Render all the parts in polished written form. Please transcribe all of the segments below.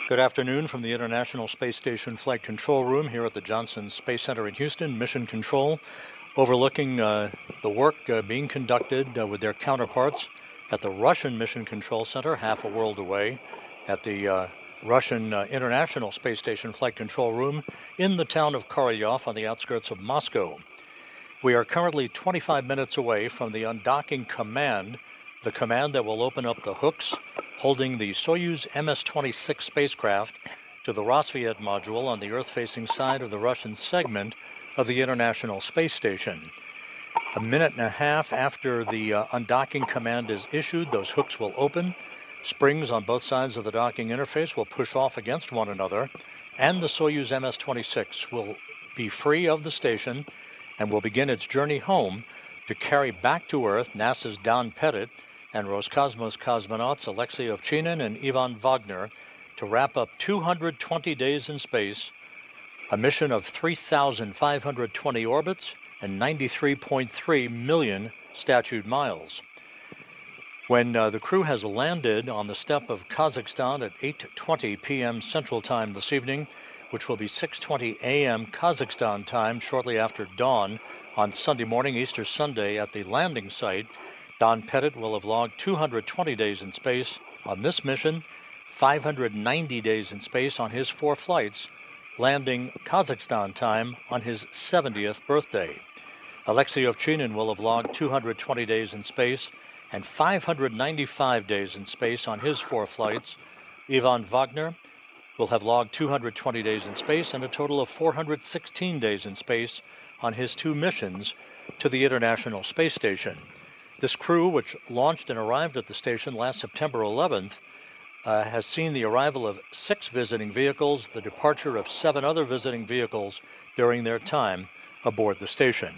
Good afternoon from the International Space Station Flight Control Room here at the Johnson Space Center in Houston, Mission Control, overlooking the work being conducted with their counterparts at the Russian Mission Control Center, half a world away, at the Russian International Space Station Flight Control Room in the town of Korolyov on the outskirts of Moscow. We are currently 25 minutes away from the undocking command, the command that will open up the hooks holding the Soyuz MS-26 spacecraft to the Rosviet module on the Earth-facing side of the Russian segment of the International Space Station. A minute and a half after the undocking command is issued, those hooks will open. Springs on both sides of the docking interface will push off against one another, and the Soyuz MS-26 will be free of the station and will begin its journey home to carry back to Earth NASA's Don Pettit and Roscosmos cosmonauts Alexey Ovchinin and Ivan Vagner to wrap up 220 days in space, a mission of 3,520 orbits and 93.3 million statute miles. When the crew has landed on the steppe of Kazakhstan at 8:20 p.m. Central Time this evening, which will be 6:20 a.m. Kazakhstan time shortly after dawn on Sunday morning, Easter Sunday, at the landing site, Don Pettit will have logged 220 days in space on this mission, 590 days in space on his 4 flights, landing Kazakhstan time on his 70th birthday. Alexey Ovchinin will have logged 220 days in space and 595 days in space on his 4 flights. Ivan Vagner will have logged 220 days in space and a total of 416 days in space on his 2 missions to the International Space Station. This crew, which launched and arrived at the station last September 11th, has seen the arrival of 6 visiting vehicles, the departure of 7 other visiting vehicles during their time aboard the station.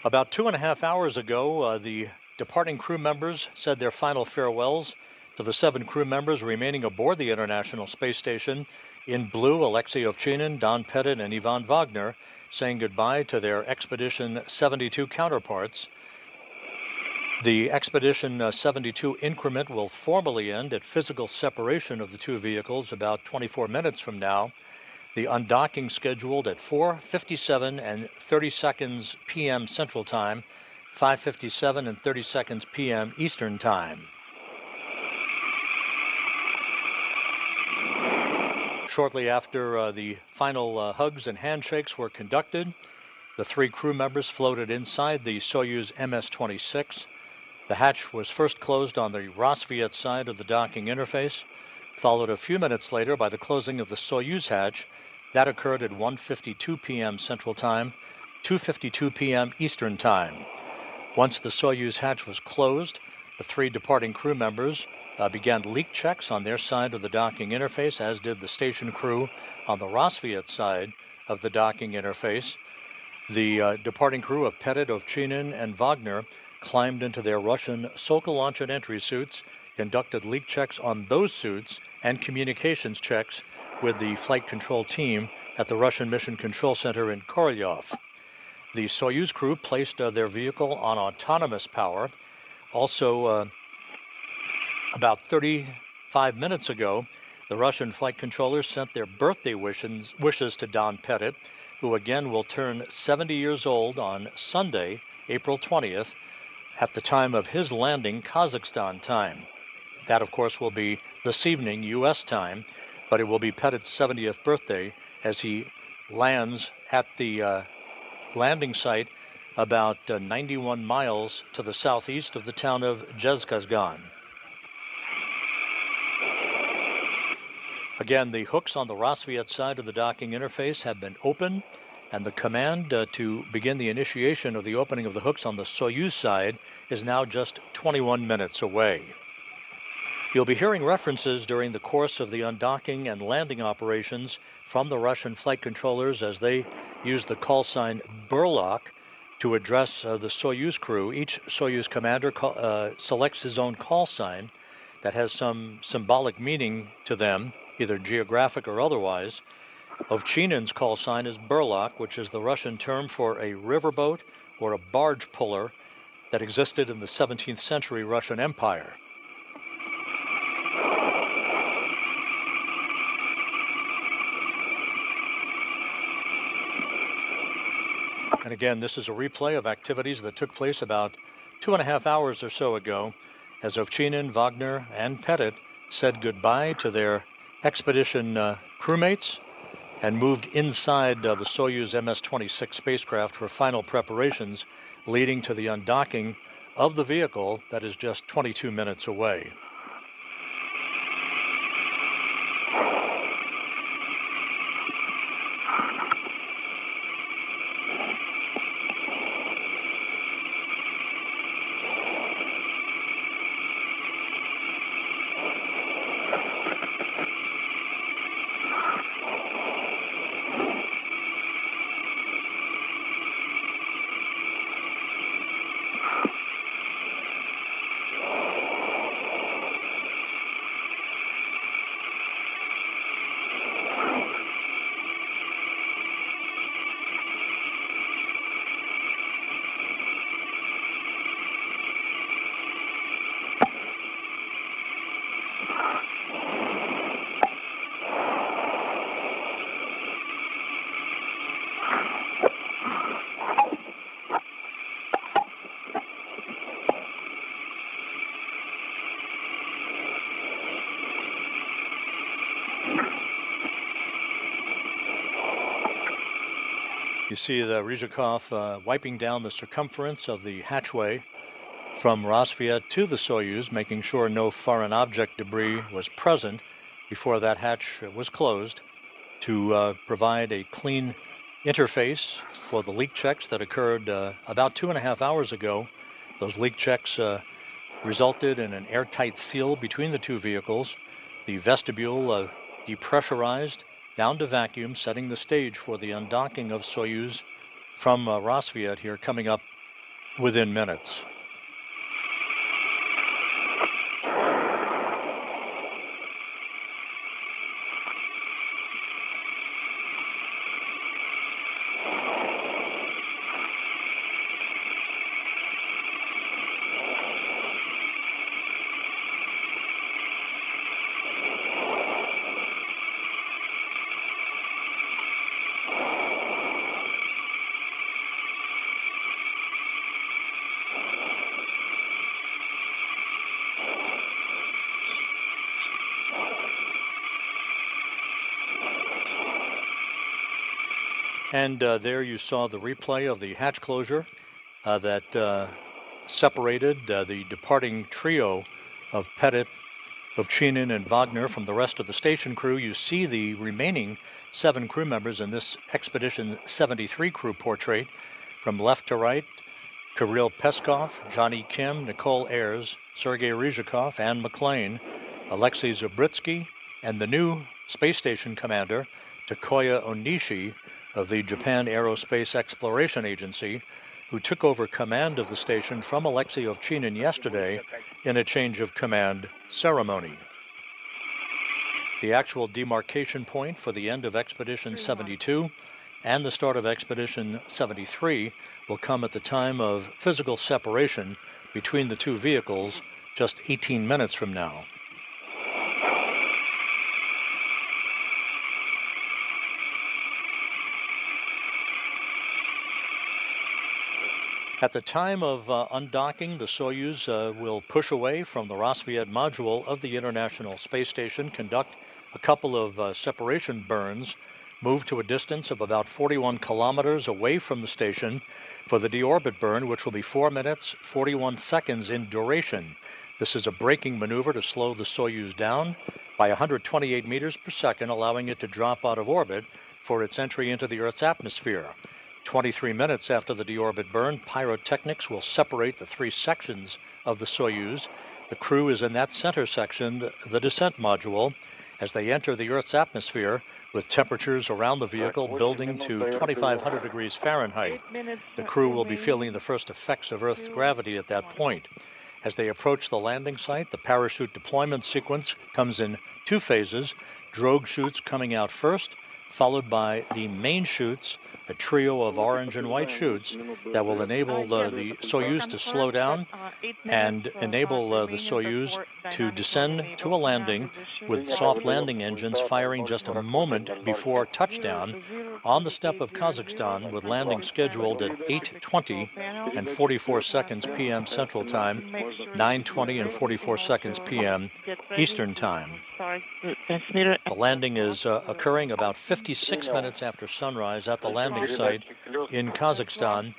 About 2.5 hours ago, the departing crew members said their final farewells to the 7 crew members remaining aboard the International Space Station. In blue, Alexey Ovchinin, Don Pettit, and Ivan Vagner saying goodbye to their Expedition 72 counterparts. The Expedition 72 increment will formally end at physical separation of the 2 vehicles about 24 minutes from now. The undocking scheduled at 4:57 and 30 seconds p.m. Central Time, 5:57 and 30 seconds p.m. Eastern Time. Shortly after the final hugs and handshakes were conducted, the 3 crew members floated inside the Soyuz MS-26. The hatch was first closed on the Rosviet side of the docking interface, followed a few minutes later by the closing of the Soyuz hatch. That occurred at 1:52 p.m. Central Time, 2:52 p.m. Eastern Time. Once the Soyuz hatch was closed, the 3 departing crew members began leak checks on their side of the docking interface, as did the station crew on the Rosviet side of the docking interface. The departing crew of Pettit, Ovchinin, and Vagner climbed into their Russian Sokol launch and entry suits, conducted leak checks on those suits, and communications checks with the flight control team at the Russian Mission Control Center in Korolyov. The Soyuz crew placed their vehicle on autonomous power. Also, about 35 minutes ago, the Russian flight controllers sent their birthday wishes to Don Pettit, who again will turn 70 years old on Sunday, April 20th, at the time of his landing Kazakhstan time. That, of course, will be this evening, U.S. time, but it will be Pettit's 70th birthday as he lands at the landing site about 91 miles to the southeast of the town of Dzhezkazgan. Again, the hooks on the Rosviet side of the docking interface have been opened, and the command to begin the initiation of the opening of the hooks on the Soyuz side is now just 21 minutes away. You'll be hearing references during the course of the undocking and landing operations from the Russian flight controllers as they use the call sign Burlock to address the Soyuz crew. Each Soyuz commander selects his own call sign that has some symbolic meaning to them, either geographic or otherwise. Ovchinin's call sign is burlak, which is the Russian term for a riverboat or a barge puller that existed in the 17th century Russian Empire. And again, this is a replay of activities that took place about 2.5 hours or so ago, as Ovchinin, Vagner, and Pettit said goodbye to their expedition crewmates and moved inside the Soyuz MS-26 spacecraft for final preparations, leading to the undocking of the vehicle that is just 22 minutes away. You see the Ryzhikov wiping down the circumference of the hatchway from Rosviet to the Soyuz, making sure no foreign object debris was present before that hatch was closed, to provide a clean interface for the leak checks that occurred about 2.5 hours ago. Those leak checks resulted in an airtight seal between the two vehicles. The vestibule depressurized down to vacuum, setting the stage for the undocking of Soyuz from Rosviet here, coming up within minutes. And there you saw the replay of the hatch closure that separated the departing trio of Pettit, Ovchinin, and Vagner from the rest of the station crew. You see the remaining 7 crew members in this Expedition 73 crew portrait. From left to right, Kirill Peskov, Johnny Kim, Nicole Ayers, Sergei Ryzhikov, Anne McLean, Alexei Zubritsky, and the new space station commander, Takoya Onishi, of the Japan Aerospace Exploration Agency, who took over command of the station from Alexey Ovchinin yesterday in a change of command ceremony. The actual demarcation point for the end of Expedition 72 and the start of Expedition 73 will come at the time of physical separation between the two vehicles just 18 minutes from now. At the time of undocking, the Soyuz will push away from the Rosviet module of the International Space Station, conduct a couple of separation burns, move to a distance of about 41 kilometers away from the station for the deorbit burn, which will be 4 minutes, 41 seconds in duration. This is a braking maneuver to slow the Soyuz down by 128 meters per second, allowing it to drop out of orbit for its entry into the Earth's atmosphere. 23 minutes after the deorbit burn, pyrotechnics will separate the 3 sections of the Soyuz. The crew is in that center section, the descent module. As they enter the Earth's atmosphere, with temperatures around the vehicle building to 2,500 degrees Fahrenheit. The crew will be feeling the first effects of Earth's gravity at that point. As they approach the landing site, the parachute deployment sequence comes in 2 phases, drogue chutes coming out first, followed by the main chutes, a trio of orange and white chutes that will enable the Soyuz to slow down and enable the Soyuz to descend to a landing with soft landing engines firing just a moment before touchdown on the steppe of Kazakhstan, with landing scheduled at 8:20 and 44 seconds p.m. Central Time, 9:20 and 44 seconds p.m. Eastern Time. The landing is occurring about 56 minutes after sunrise at the landing site in Kazakhstan,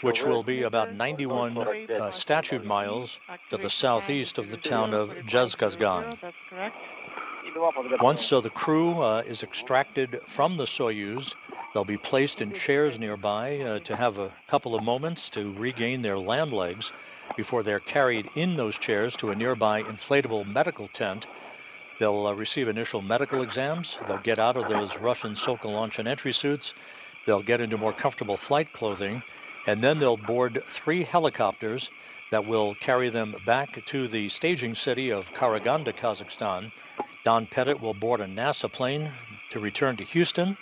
which will be about 91 statute miles to the southeast of the town of Dzhezkazgan. Once the crew is extracted from the Soyuz, they'll be placed in chairs nearby to have a couple of moments to regain their land legs before they're carried in those chairs to a nearby inflatable medical tent. They'll receive initial medical exams. They'll get out of those Russian Sokol launch and entry suits. They'll get into more comfortable flight clothing, and then they'll board 3 helicopters that will carry them back to the staging city of Karaganda, Kazakhstan. Don Pettit will board a NASA plane to return to Houston,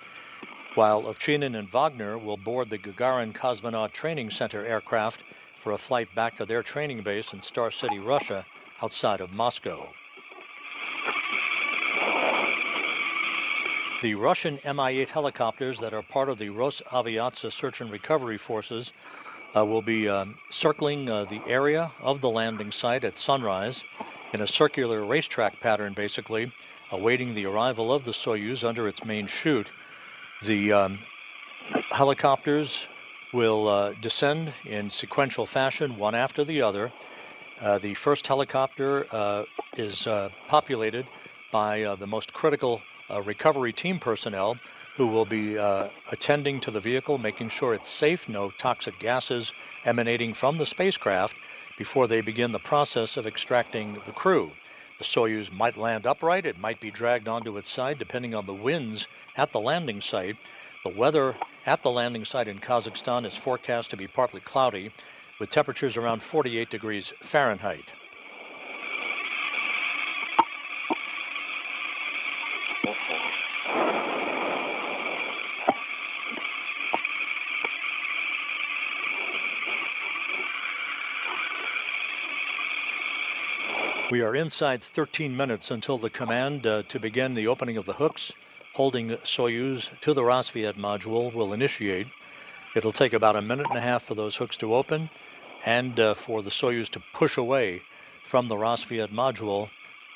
while Ovchinin and Vagner will board the Gagarin Cosmonaut Training Center aircraft for a flight back to their training base in Star City, Russia, outside of Moscow. The Russian Mi-8 helicopters that are part of the Rosaviatsia search and recovery forces will be circling the area of the landing site at sunrise in a circular racetrack pattern, basically, awaiting the arrival of the Soyuz under its main chute. The helicopters will descend in sequential fashion, one after the other. The first helicopter is populated by the most critical recovery team personnel who will be attending to the vehicle, making sure it's safe, no toxic gases emanating from the spacecraft before they begin the process of extracting the crew. The Soyuz might land upright, it might be dragged onto its side depending on the winds at the landing site. The weather at the landing site in Kazakhstan is forecast to be partly cloudy, with temperatures around 48 degrees Fahrenheit. We are inside 13 minutes until the command to begin the opening of the hooks holding Soyuz to the Rassvet module will initiate. It'll take about a minute and a half for those hooks to open and for the Soyuz to push away from the Rassvet module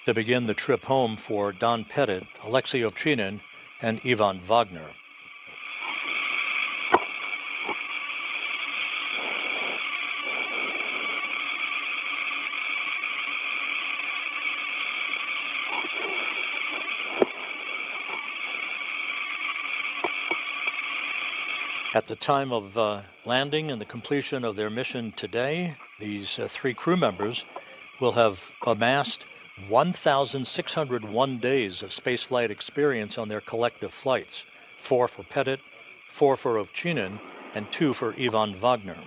to begin the trip home for Don Pettit, Alexey Ovchinin, and Ivan Vagner. At the time of landing and the completion of their mission today, these 3 crew members will have amassed 1,601 days of spaceflight experience on their collective flights, 4 for Pettit, 4 for Ovchinin, and 2 for Ivan Vagner.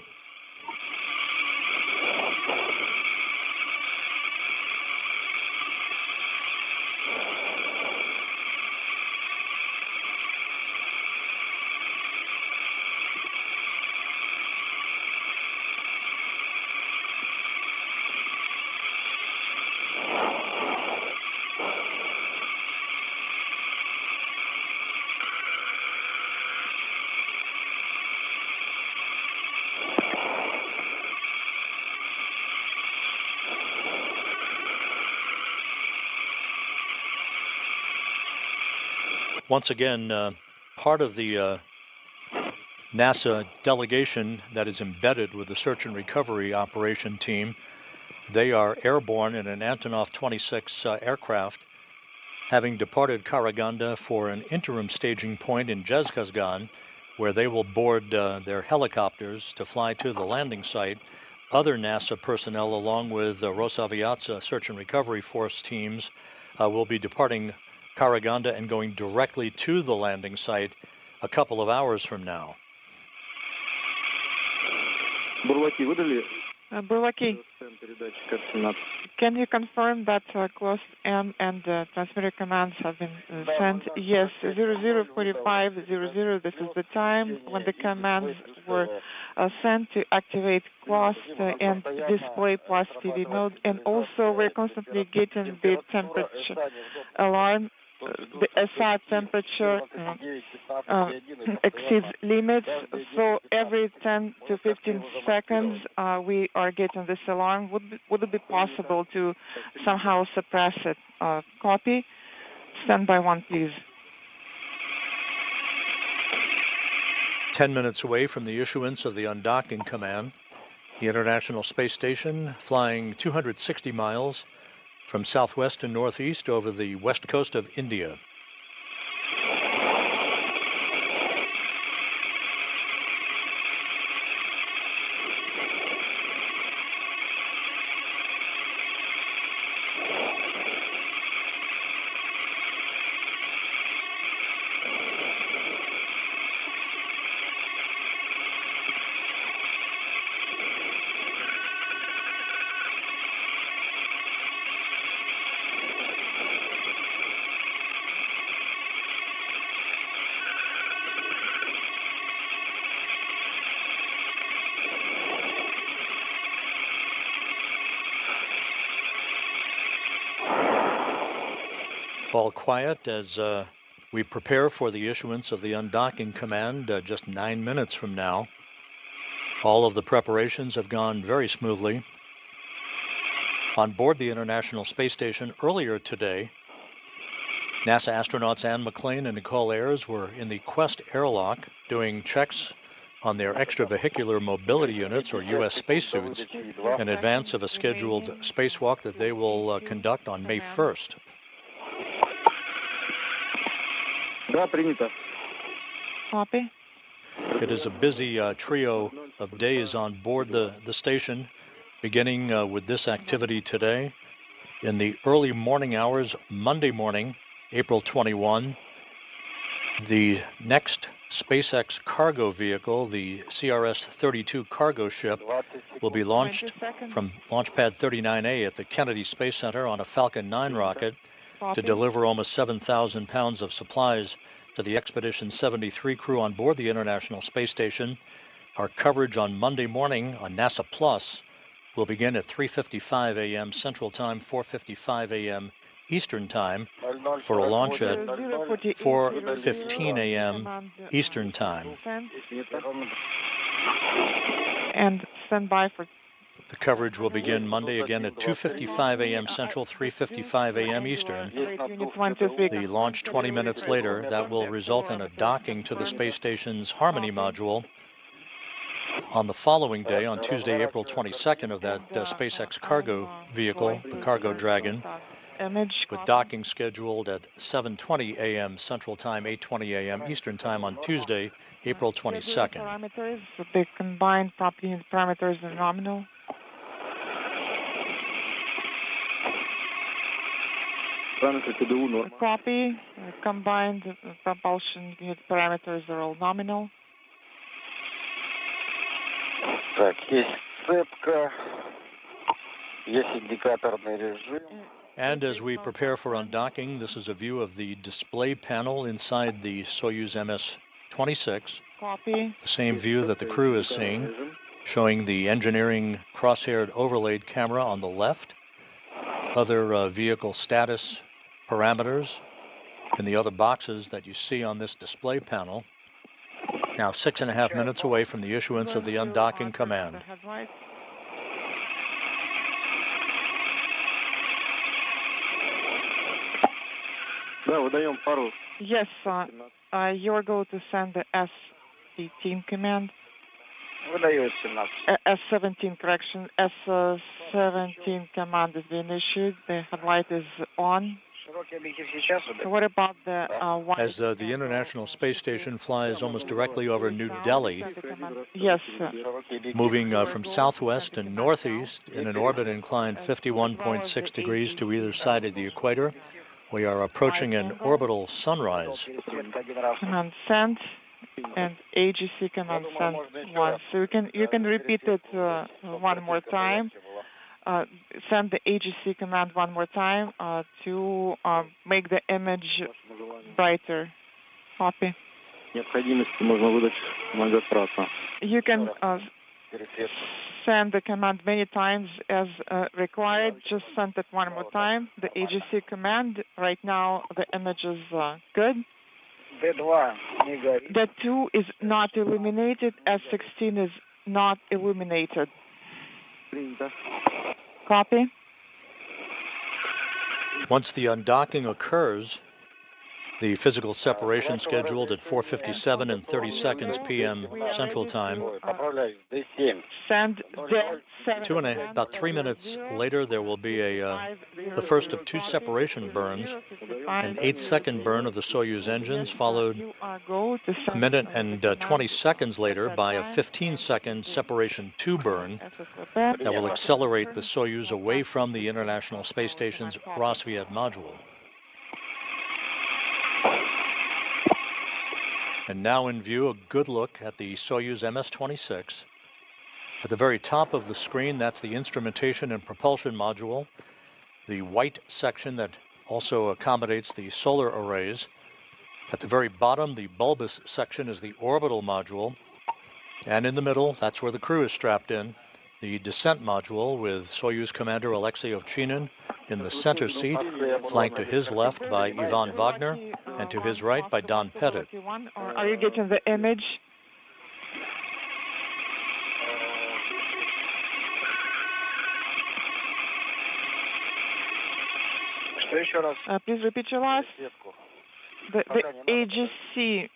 Once again, part of the NASA delegation that is embedded with the search and recovery operation team, they are airborne in an Antonov 26 aircraft, having departed Karaganda for an interim staging point in Dzhezkazgan, where they will board their helicopters to fly to the landing site. Other NASA personnel, along with Rosaviatsia search and recovery force teams, will be departing Karaganda and going directly to the landing site a couple of hours from now. Burlaki, can you confirm that closed M and transmitter commands have been sent? Yes, 004500, this is the time when the commands were sent to activate closed and display plus TV mode. And also we're constantly getting the temperature alarm. The SI temperature exceeds limits, so every 10 to 15 seconds we are getting this alarm. Would it be possible to somehow suppress it? Copy. Standby 1, please. 10 minutes away from the issuance of the undocking command, the International Space Station flying 260 miles from southwest to northeast over the west coast of India. All quiet as we prepare for the issuance of the undocking command just 9 minutes from now. All of the preparations have gone very smoothly. On board the International Space Station earlier today, NASA astronauts Anne McClain and Nicole Ayers were in the Quest airlock doing checks on their extravehicular mobility units, or U.S. spacesuits, in advance of a scheduled spacewalk that they will conduct on May 1st. Copy. It is a busy trio of days on board the station, beginning with this activity today. In the early morning hours, Monday morning, April 21, the next SpaceX cargo vehicle, the CRS-32 cargo ship, will be launched from Launch Pad 39A at the Kennedy Space Center on a Falcon 9 rocket to deliver almost 7,000 pounds of supplies to the Expedition 73 crew on board the International Space Station. Our coverage on Monday morning on NASA Plus will begin at 3:55 a.m. Central Time, 4:55 a.m. Eastern Time, for a launch at 4:15 a.m. Eastern Time. And stand by for... The coverage will begin Monday again at 2:55 a.m. Central, 3:55 a.m. Eastern. The launch 20 minutes later, that will result in a docking to the space station's Harmony module. On the following day, on Tuesday, April 22nd, of that SpaceX cargo vehicle, the Cargo Dragon, with docking scheduled at 7:20 a.m. Central Time, 8:20 a.m. Eastern Time on Tuesday, April 22nd. Parameters, the combined property parameters are nominal. Copy. Combined propulsion unit parameters are all nominal. Так, есть цепка, есть индикаторный режим. And as we prepare for undocking, this is a view of the display panel inside the Soyuz MS-26. Copy. The same view that the crew is seeing, showing the engineering cross-haired overlaid camera on the left, other vehicle status parameters in the other boxes that you see on this display panel. Now 6.5 minutes away from the issuance of the undocking command. Yes, you're going to send the S-18 command. S-17, correction. S-17 command is being issued. The headlight is on. What about the as the International Space Station flies almost directly over New Delhi, yes, moving from southwest and northeast in an orbit inclined 51.6 degrees to either side of the equator, We are approaching an orbital sunrise. Command sent and AGC command sent once. So you can repeat it one more time. Send the AGC command one more time to make the image brighter. Copy. You can send the command many times as required. Just send it one more time. The AGC command. Right now the image is good. The 2 is not illuminated. S16 is not illuminated. Copy. Once the undocking occurs, the physical separation scheduled at 4:57 and 30 seconds p.m. Central Time. Send about 3 minutes later, there will be the first of 2 separation burns, an 8-second burn of the Soyuz engines, followed a minute and 20 seconds later by a 15-second separation 2 burn that will accelerate the Soyuz away from the International Space Station's Rassvet module. And now in view, a good look at the Soyuz MS-26. At the very top of the screen, that's the instrumentation and propulsion module, the white section that also accommodates the solar arrays. At the very bottom, the bulbous section is the orbital module. And in the middle, that's where the crew is strapped in, the descent module with Soyuz Commander Alexey Ovchinin in the center seat, flanked to his left by Ivan Vagner and to his right by Don Pettit. Are you getting the image? Please repeat your last. The AGC.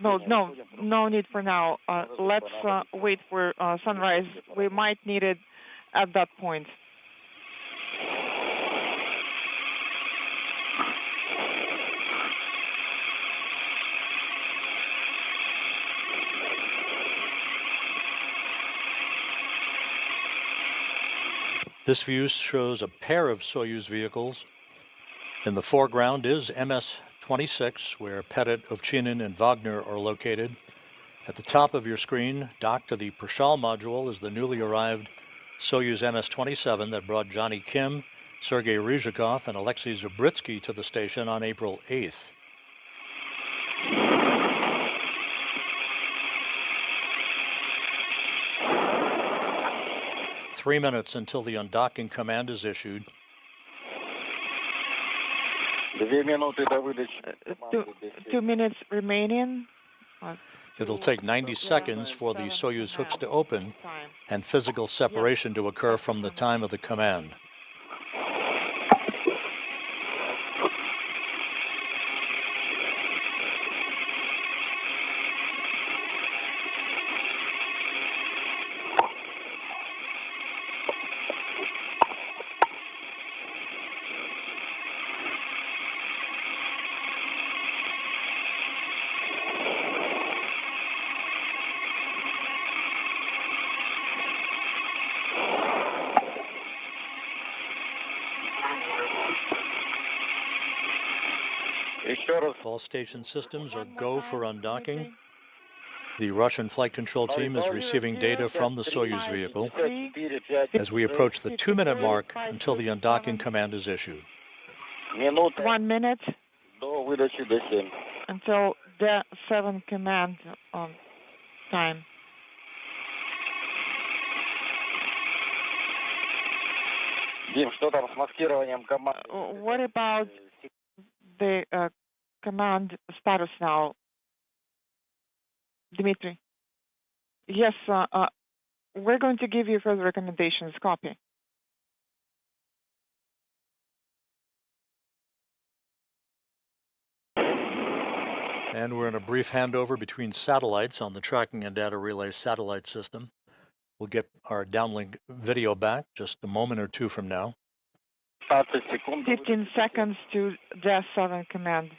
No need for now. Let's wait for sunrise. We might need it at that point. This view shows a pair of Soyuz vehicles. In the foreground is MS-26, where Pettit, Ovchinin, and Vagner are located. At the top of your screen, docked to the Prashal module, is the newly arrived Soyuz MS-27 that brought Johnny Kim, Sergei Ryzhikov, and Alexei Zabritsky to the station on April 8th. Three minutes until the undocking command is issued. 2 minutes remaining. It'll take 90 seconds for the Soyuz hooks to open and physical separation to occur from the time of the command. All station systems are go for undocking. The Russian flight control team is receiving data from the Soyuz vehicle as we approach the 2-minute mark until the undocking command is issued. 1 minute until the 7 command time. What about the command status now, Dmitry? Yes, we're going to give you further recommendations. Copy. And we're in a brief handover between satellites on the tracking and data relay satellite system. We'll get our downlink video back just a moment or two from now. 15 seconds to the 7 command.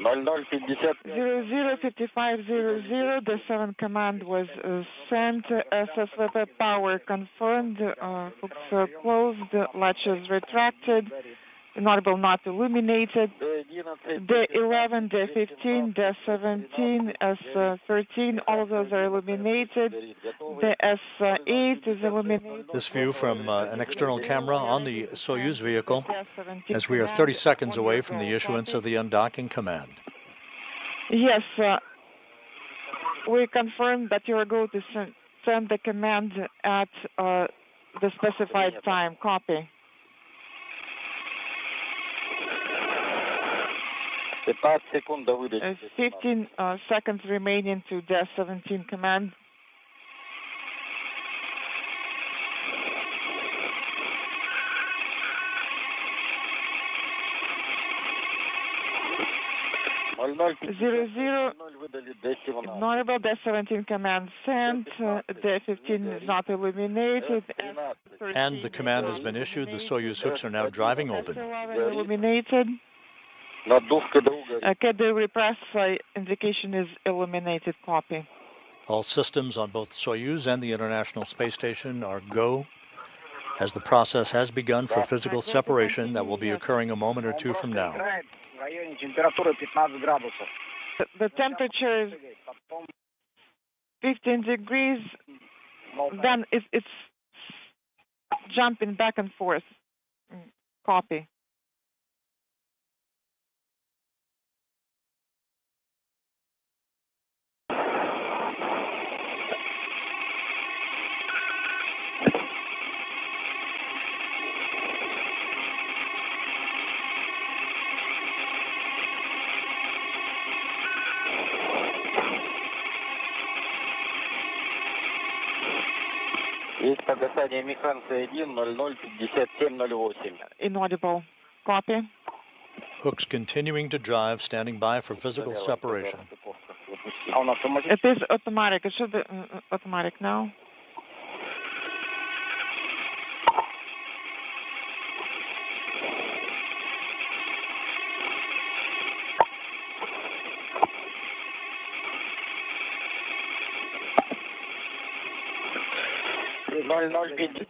005500, the 7 command was sent. SSVP power confirmed. Hooks closed. Latches retracted. Inaudible not illuminated. D11, D15, D17, S13, all of those are illuminated. The S8 is illuminated. This view from an external camera on the Soyuz vehicle as we are 30 seconds away from the issuance of the undocking command. Yes, we confirm that you are going to send the command at the specified time. Copy. 15 seconds remaining to the 17 command. Zero, ignorable, the 17 command sent, the 15 is not illuminated. And the command has been issued. The Soyuz hooks are now driving open. Illuminated. The repress indication is illuminated. Copy. All systems on both Soyuz and the International Space Station are go, as the process has begun for physical separation that will be occurring a moment or two from now. The temperature is 15 degrees, then it's jumping back and forth. Copy. Есть погасание механца 1, 00, 5708. Inaudible. Copy. Hooks continuing to drive, standing by for physical separation. It is automatic. It should be automatic now.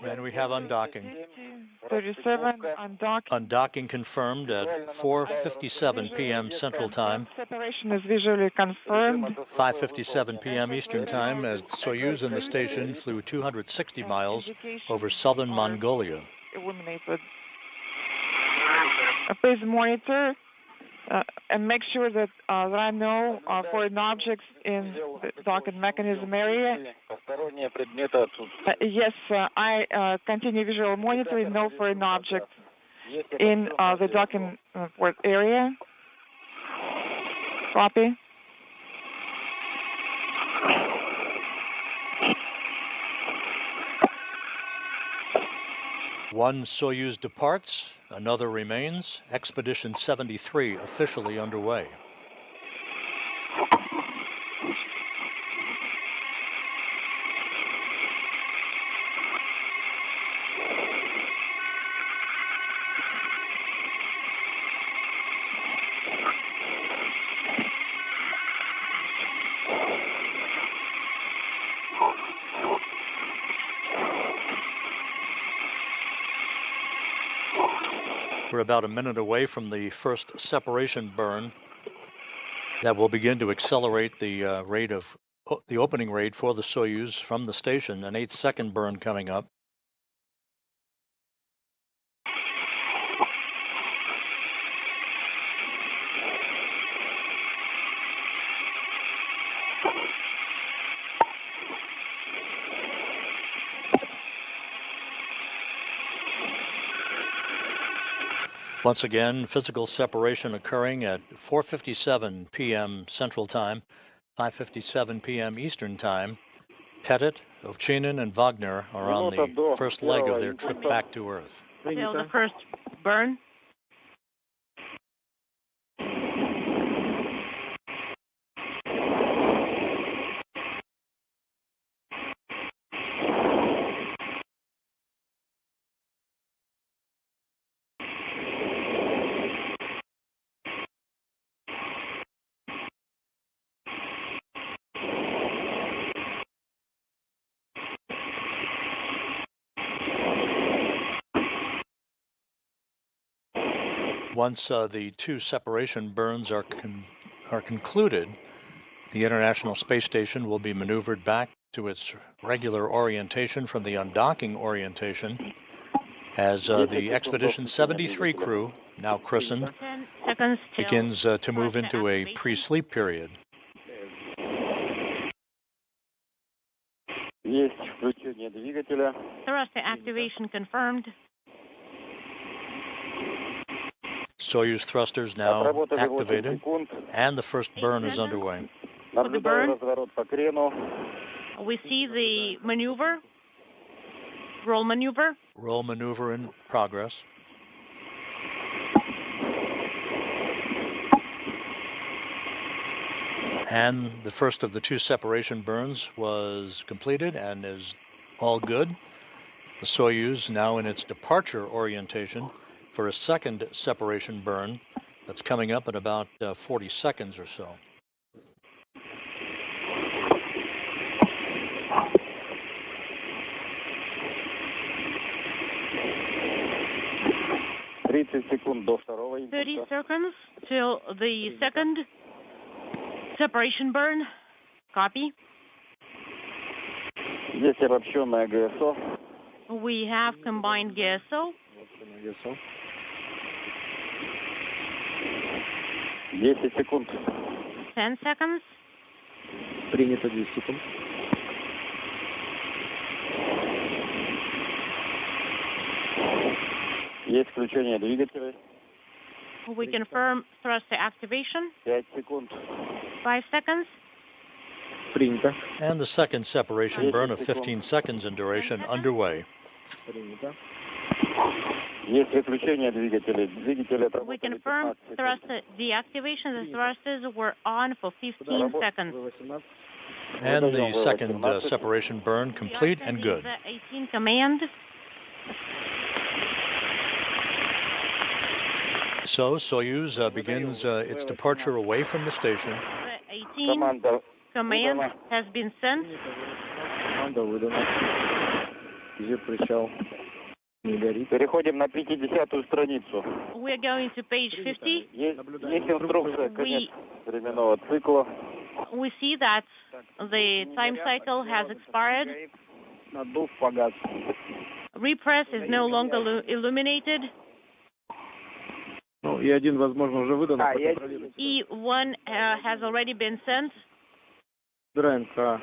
And we have undocking. 37, undocking. Undocking confirmed at 4:57 p.m. Central Time. Separation is visually confirmed. 5:57 p.m. Eastern Time as Soyuz and the station flew 260 miles over southern Mongolia. Illuminated. Please monitor and make sure that there are no foreign objects in the docking mechanism area. Yes, I continue visual monitoring, no foreign objects in the docking port area. Copy. One Soyuz departs, another remains. Expedition 73 officially underway. We're about a minute away from the first separation burn that will begin to accelerate the rate of the opening rate for the Soyuz from the station. An 8-second burn coming up. Once again, physical separation occurring at 4:57 p.m. Central Time, 5:57 p.m. Eastern Time. Pettit, Ovchinin, and Vagner are on the first leg of their trip back to Earth. Still the first burn? Once the two separation burns are concluded, the International Space Station will be maneuvered back to its regular orientation from the undocking orientation as the Expedition 73 crew, now christened, 10 seconds till begins to move into a activation. pre-sleep period. Есть включение двигателя. Thruster activation confirmed. Soyuz thrusters now Отработали 8 activated, секунд. and the first burn is underway. Наблюдаю разворот по крену. We see the maneuver, roll maneuver. Roll maneuver in progress. And the first of the two separation burns was completed and is all good. The Soyuz now in its departure orientation for a second separation burn that's coming up in about 40 seconds or so. Секунд до второго 30 импульса. seconds till the second separation burn. Copy. Здесь обобщенная ГСО. We have combined GSO. 10 секунд. 10 seconds. Принято 10 секунд. Есть включение двигателей. We confirm thruster activation. 5 секунд. 5 seconds. Принято. And the second separation burn of 15 seconds in duration underway. Принято. Есть выключение двигателей. Двигатели We отработали confirm 15 секунд. thruster deactivation. The thrusters were on for 15 seconds. And the second separation burn complete and good. The 18 command. So Soyuz begins its departure away from the station. The 18 Команда command выдана. has been sent. Команда выдана. Где причал? Не горит. Переходим на 50-ю страницу. We are going to page 50. Есть инструкция, конец временного цикла. We see that the time cycle has expired. Надув погас. Repress is no longer illuminated. Ну, и один, возможно, уже выдан. E1 has already been sent. ДРНК.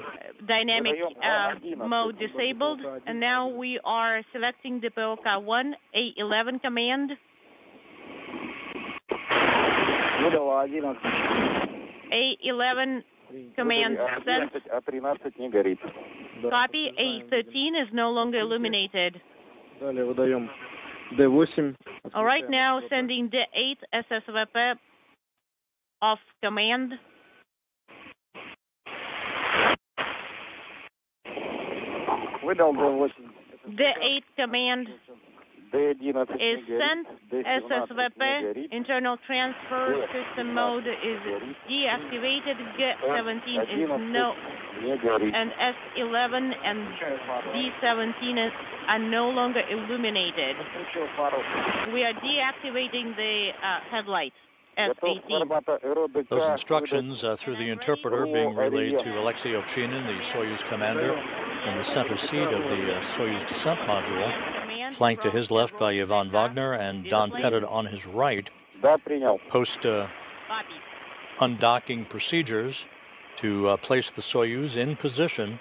Dynamic mode disabled. And now we are selecting the POK1 A11 command. Выдала 11. A11 command sent. А 13 не горит. Copy. A13 is no longer illuminated. Далее выдаем D8. All right, now sending D8 SSVP off command. Выдал D8. D8 command D11 is sent. SSVP internal transfer system mode is deactivated. G17 is no, не горит. and S11 and D17 are no longer illuminated. We are deactivating the headlights. S18. Those instructions through the interpreter being relayed to Alexey Ovchinin, the Soyuz commander, in the center seat of the Soyuz descent module, flanked to his left by Ivan Vagner and Don Pettit on his right. Да, принял. Post undocking procedures to place the Soyuz in position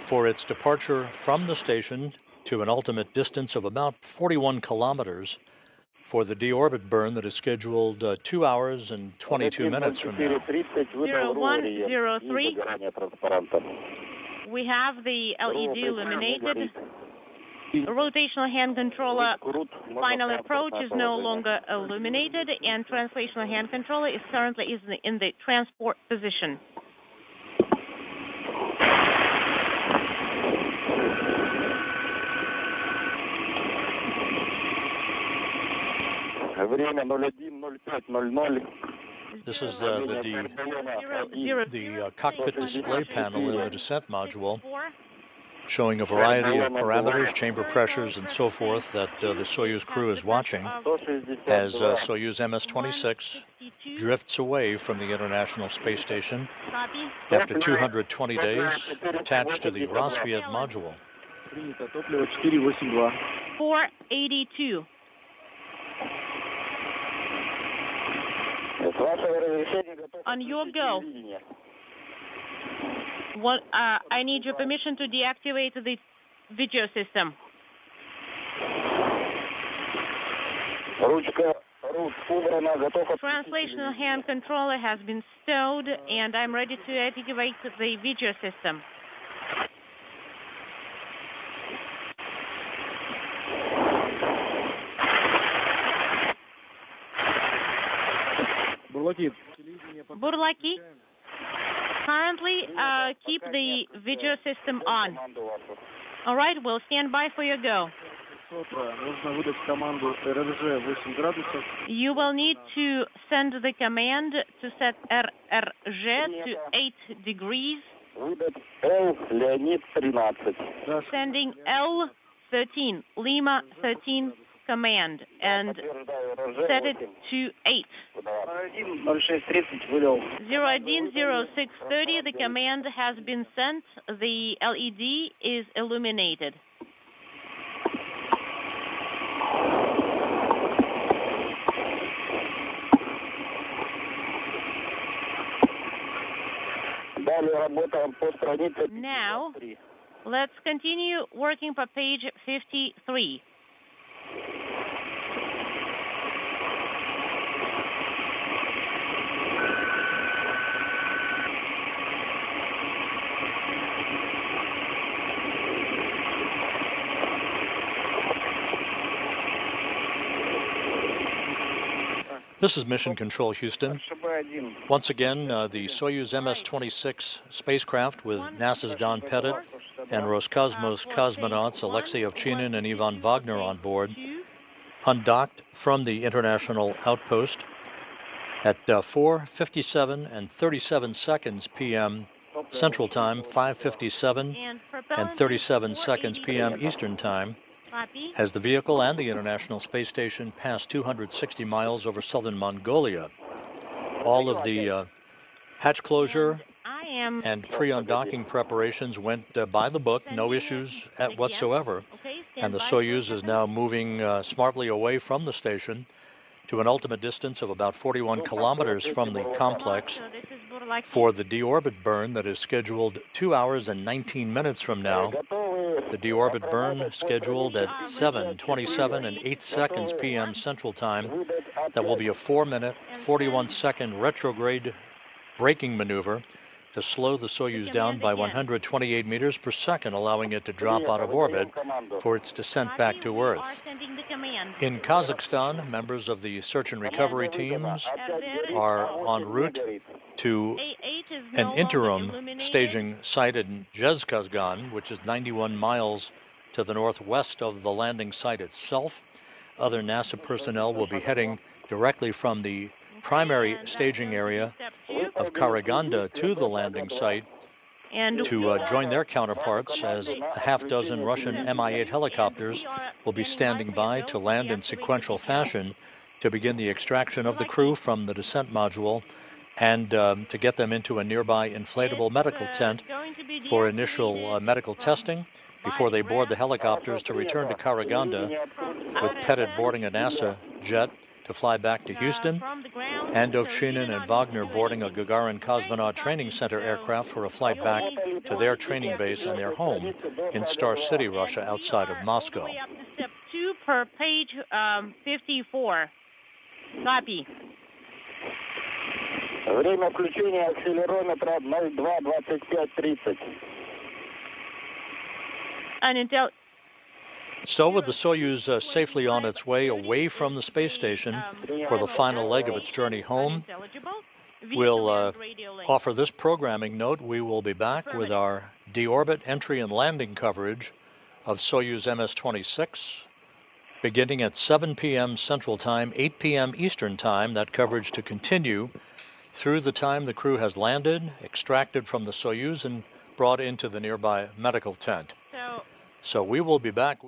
for its departure from the station to an ultimate distance of about 41 kilometers for the deorbit burn that is scheduled 2 hours and 22 minutes from now. 0103. We have the LED illuminated. Rotational hand controller final approach is no longer illuminated, and translational hand controller is currently in the transport position. Время 01:05:00. This is the cockpit display panel in the descent module. showing a variety of parameters, chamber pressures, and so forth that the Soyuz crew is watching as Soyuz MS-26 drifts away from the International Space Station after 220 days attached to the Rosviet module. 482. On your go. I need your permission to deactivate the video system. Translational hand controller has been stowed, and I'm ready to activate the video system. Burlaki, currently keep the video system on. All right, we'll stand by for your go. You will need to send the command to set RRG to 8 degrees. Sending L13, Lima 13 command, and set it to 8. 010-0630, the command has been sent. The LED is illuminated. Now, let's continue working for page 53. This is Mission Control Houston. Once again, the Soyuz MS-26 spacecraft with NASA's Don Pettit and Roscosmos cosmonauts Alexey Ovchinin and Ivan Vagner on board undocked from the International Outpost at 4:57 and 37 seconds p.m. Central Time, 5:57 and 37 seconds p.m. Eastern Time, as the vehicle and the International Space Station passed 260 miles over southern Mongolia. All of the hatch closure and pre-undocking preparations went by the book, no issues whatsoever, and the Soyuz is now moving smartly away from the station to an ultimate distance of about 41 kilometers from the complex for the deorbit burn that is scheduled 2 hours and 19 minutes from now. The deorbit burn scheduled at 7:27 and 8 seconds p.m. Central Time. That will be a 4-minute, 41-second retrograde braking maneuver to slow the Soyuz down by 128 meters per second, allowing it to drop out of orbit for its descent back to Earth. In Kazakhstan, members of the search and recovery teams are en route to an interim staging site in Dzhezkazgan, which is 91 miles to the northwest of the landing site itself. Other NASA personnel will be heading directly from the primary staging area of Karaganda to the landing site to join their counterparts, as a half-dozen Russian Mi-8 helicopters will be standing by to land in sequential fashion to begin the extraction of the crew from the descent module and to get them into a nearby inflatable medical tent for initial medical testing before they board the helicopters to return to Karaganda, with Pettit boarding a NASA jet to fly back to Houston, and Ovchinin and Vagner boarding a Gagarin Cosmonaut Training Center aircraft for a flight back to their training base and their home in Star City, Russia, outside of Moscow. Step 2 per page 54. Copy. Время включения акселерометра 02:25:30. So with the Soyuz safely on its way away from the space station for the final leg of its journey home, we'll offer this programming note. We will be back with our deorbit entry and landing coverage of Soyuz MS-26 beginning at 7 p.m. Central Time, 8 p.m. Eastern Time. That coverage to continue through the time the crew has landed, extracted from the Soyuz, and brought into the nearby medical tent. So we will be back.